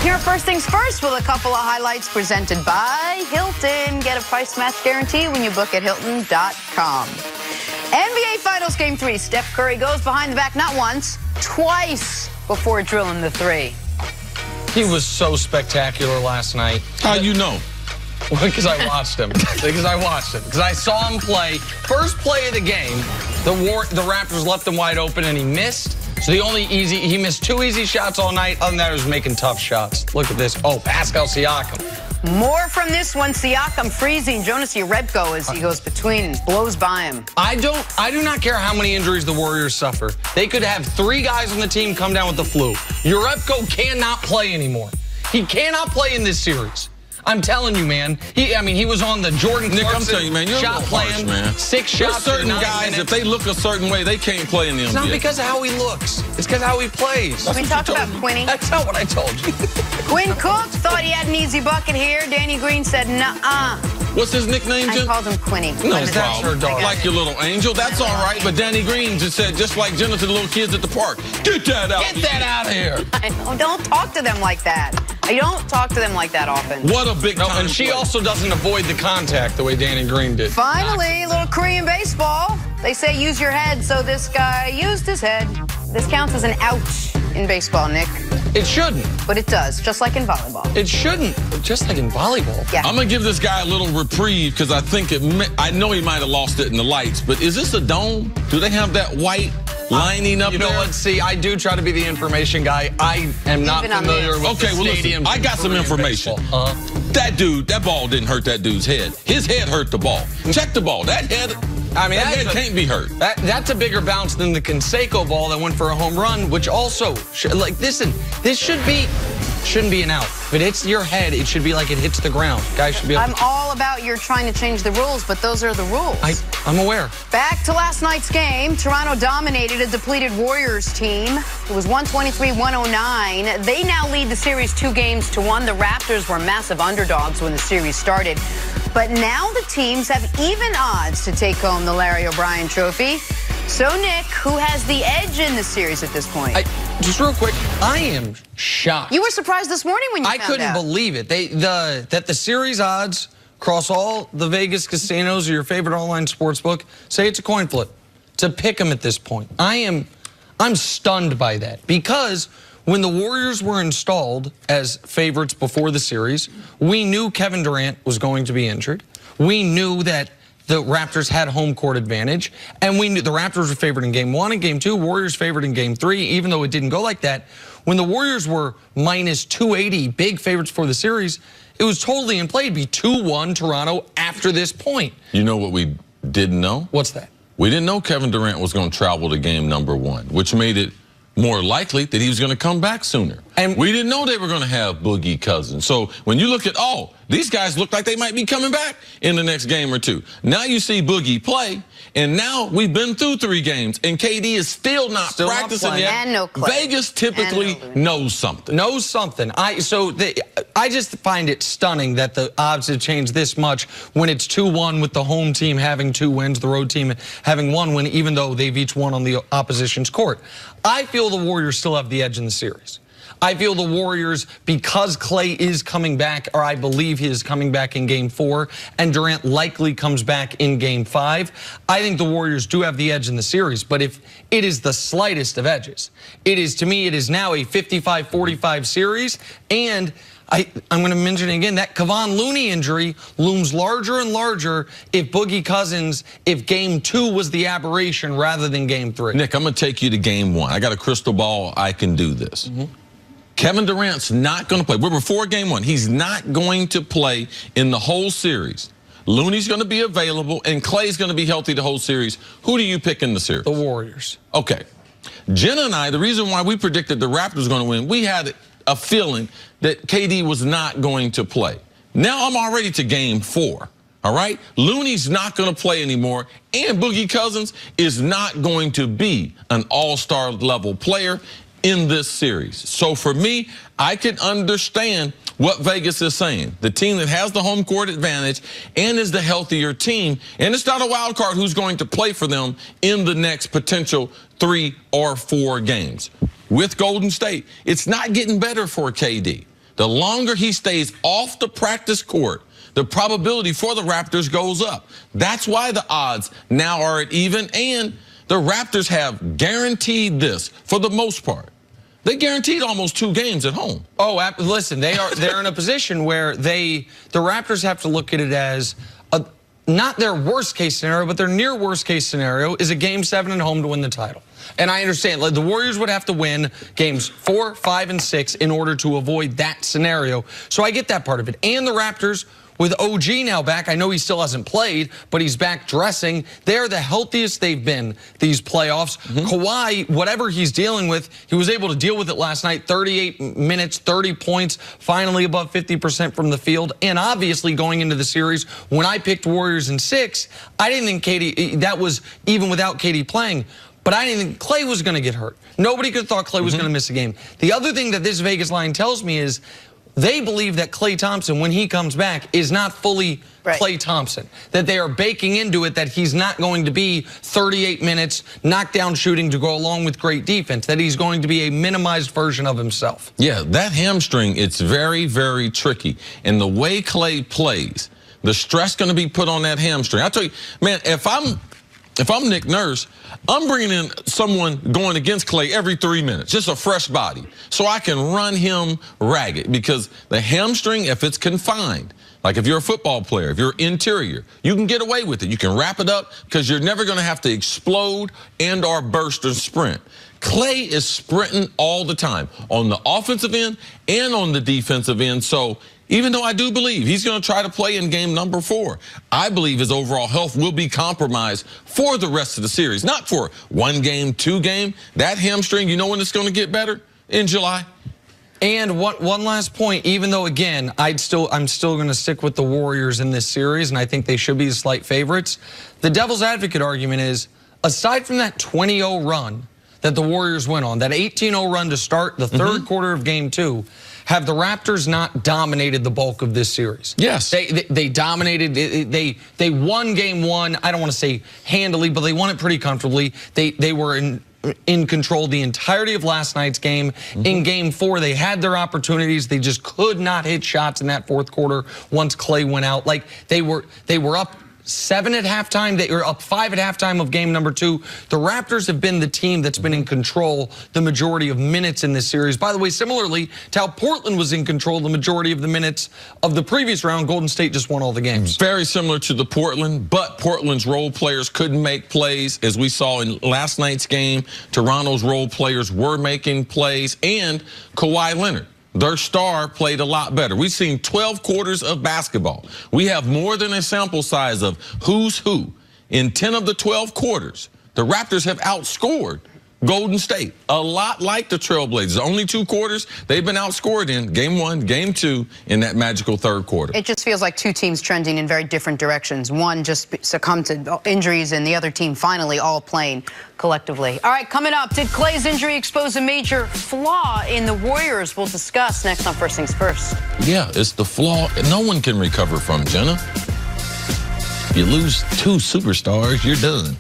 Here, first things first, with a couple of highlights presented by Hilton. Get a price match guarantee when you book at Hilton.com. NBA Finals Game 3. Steph Curry goes behind the back not once, twice before drilling the three. He was so spectacular last night. How you know? Because I watched him. Because I saw him play. First play of the game, the Raptors left him wide open and he missed. So he missed 2 easy shots all night. Other than that, he was making tough shots. Look at this. Oh, Pascal Siakam. More from this one. Siakam freezing Jonas Jerebko as he goes between and blows by him. I do not care how many injuries the Warriors suffer. They could have 3 guys on the team come down with the flu. Jerebko cannot play anymore. He cannot play in this series. I'm telling you, man. He was on the Jordan Nick, Clarkson I'm telling you, man, you're shot a little plan. harsh, man. 6 There's shots. certain guys, if they look a certain way, they can't play in the NBA. It's not because of how he looks. It's because of how he plays. Can we talk about Quinny? That's not what I told you. Quinn Cook thought he had an easy bucket here. Danny Green said, nuh-uh. What's his nickname, I Jen? called him Quinny. No That's problem. her dog. Like your little angel, that's all right. But Danny Green just said, just like Jenna to the little kids at the park, get that out. Get that out of here. I know, don't talk to them like that. I don't talk to them like that often. What a big time. And she play. also doesn't avoid the contact the way Danny Green did. Finally, a little Korean baseball. They say use your head, so this guy used his head. This counts as an out in baseball, Nick. It shouldn't. But it does, just like in volleyball. It shouldn't. Just like in volleyball. Yeah. I'm going to give this guy a little reprieve because I think I know he might have lost it in the lights, but is this a dome? Do they have that white lining up there? You know what? See, I do try to be the information guy. I am not familiar with okay, well, listen, I got some information. That ball didn't hurt that dude's head. His head hurt the ball. Check the ball. That head can't be hurt. That's a bigger bounce than the Canseco ball that went for a home run, which also, listen, this shouldn't be an out. If it hits your head, it should be like it hits the ground. Guys should be able I'm all about you're trying to change the rules, but those are the rules. I'm aware. Back to last night's game. Toronto dominated a depleted Warriors team. It was 123-109. They now lead the series 2-1. The Raptors were massive underdogs when the series started. But now the teams have even odds to take home the Larry O'Brien Trophy. So, Nick, who has the edge in the series at this point? Just real quick, I am shocked. You were surprised this morning when you found out. I couldn't believe it. That the series odds across all the Vegas casinos or your favorite online sports book say it's a coin flip to pick them at this point. I'm stunned by that because when the Warriors were installed as favorites before the series, we knew Kevin Durant was going to be injured. We knew that the Raptors had home court advantage, and we knew the Raptors were favored in Game 1 and Game 2, Warriors favored in Game 3, even though it didn't go like that. When the Warriors were minus 280, big favorites for the series, it was totally in play to be 2-1 Toronto after this point. You know what we didn't know? What's that? We didn't know Kevin Durant was going to travel to game number 1, which made it more likely that he was going to come back sooner. And we didn't know they were going to have Boogie Cousins. So when you look at, these guys look like they might be coming back in the next game or 2. Now you see Boogie play, and now we've been through 3 games, and KD is still not practicing yet. And no Clay. Vegas typically knows something. I just find it stunning that the odds have changed this much when it's 2-1 with the home team having 2 wins, the road team having 1 win, even though they've each won on the opposition's court. I feel the Warriors still have the edge in the series. I feel the Warriors, because Clay is coming back, or I believe he is coming back in Game 4, and Durant likely comes back in Game 5, I think the Warriors do have the edge in the series. But if it is the slightest of edges, to me, it is now a 55-45 series, and I'm going to mention again, that Kevon Looney injury looms larger and larger if Game 2 was the aberration rather than Game 3. Nick, I'm going to take you to Game 1. I got a crystal ball. I can do this. Kevin Durant's not going to play. We're before Game 1. He's not going to play in the whole series. Looney's going to be available, and Clay's going to be healthy the whole series. Who do you pick in the series? The Warriors. Okay. Jenna and I, the reason why we predicted the Raptors going to win, we had a feeling that KD was not going to play. Now I'm already to Game 4. All right? Looney's not going to play anymore, and Boogie Cousins is not going to be an all-star level player in this series. So for me, I can understand what Vegas is saying. The team that has the home court advantage and is the healthier team, and it's not a wild card who's going to play for them in the next potential 3 or 4 games. With Golden State, it's not getting better for KD. The longer he stays off the practice court, the probability for the Raptors goes up. That's why the odds now are at even, and the Raptors have guaranteed this for the most part. They guaranteed almost 2 games at home. Oh, listen, they're in a position where the Raptors have to look at it as not their worst case scenario, but their near worst case scenario is a Game 7 at home to win the title. And I understand the Warriors would have to win games 4, 5, and 6 in order to avoid that scenario. So I get that part of it. And the Raptors, with OG now back, I know he still hasn't played, but he's back dressing. They're the healthiest they've been these playoffs. Kawhi, whatever he's dealing with, he was able to deal with it last night. 38 minutes, 30 points, finally above 50% from the field. And obviously going into the series, when I picked Warriors in 6, I didn't think KD, that was even without KD playing. But I didn't think Klay was going to get hurt. Nobody could have thought Klay was going to miss a game. The other thing that this Vegas line tells me is they believe that Klay Thompson, when he comes back, is not fully Klay Thompson. That they are baking into it that he's not going to be 38 minutes, knockdown shooting to go along with great defense. That he's going to be a minimized version of himself. Yeah, that hamstring, it's very, very tricky. And the way Klay plays, the stress going to be put on that hamstring. I tell you, man, if I'm Nick Nurse, I'm bringing in someone going against Klay every 3 minutes, just a fresh body, so I can run him ragged. Because the hamstring, if it's confined, like if you're a football player, if you're interior, you can get away with it. You can wrap it up because you're never going to have to explode and or burst or sprint. Klay is sprinting all the time on the offensive end and on the defensive end. So even though I do believe he's going to try to play in game number 4, I believe his overall health will be compromised for the rest of the series. Not for 1 game, 2 game. That hamstring, you know when it's going to get better? In July. And one last point, even though, again, I'm still going to stick with the Warriors in this series, and I think they should be the slight favorites. The devil's advocate argument is, aside from that 20-0 run that the Warriors went on, that 18-0 run to start the third quarter of game 2, have the Raptors not dominated the bulk of this series? Yes. They dominated. They won game 1. I don't want to say handily, but they won it pretty comfortably. They were in control the entirety of last night's game. In game 4, they had their opportunities. They just could not hit shots in that fourth quarter once Klay went out. Like they were up 7 at halftime. They were up 5 at halftime of game number 2. The Raptors have been the team that's been in control the majority of minutes in this series. By the way, similarly to how Portland was in control the majority of the minutes of the previous round, Golden State just won all the games. Very similar to the Portland, but Portland's role players couldn't make plays. As we saw in last night's game, Toronto's role players were making plays, and Kawhi Leonard, their star, played a lot better. We've seen 12 quarters of basketball. We have more than a sample size of who's who. In 10 of the 12 quarters, the Raptors have outscored Golden State, a lot like the Trailblazers. Only 2 quarters they've been outscored in, game 1, game 2, in that magical third quarter. It just feels like 2 teams trending in very different directions. One just succumbed to injuries, and the other team finally all playing collectively. All right, coming up, did Klay's injury expose a major flaw in the Warriors? We'll discuss next on First Things First. Yeah, it's the flaw no one can recover from, Jenna. You lose 2 superstars, you're done.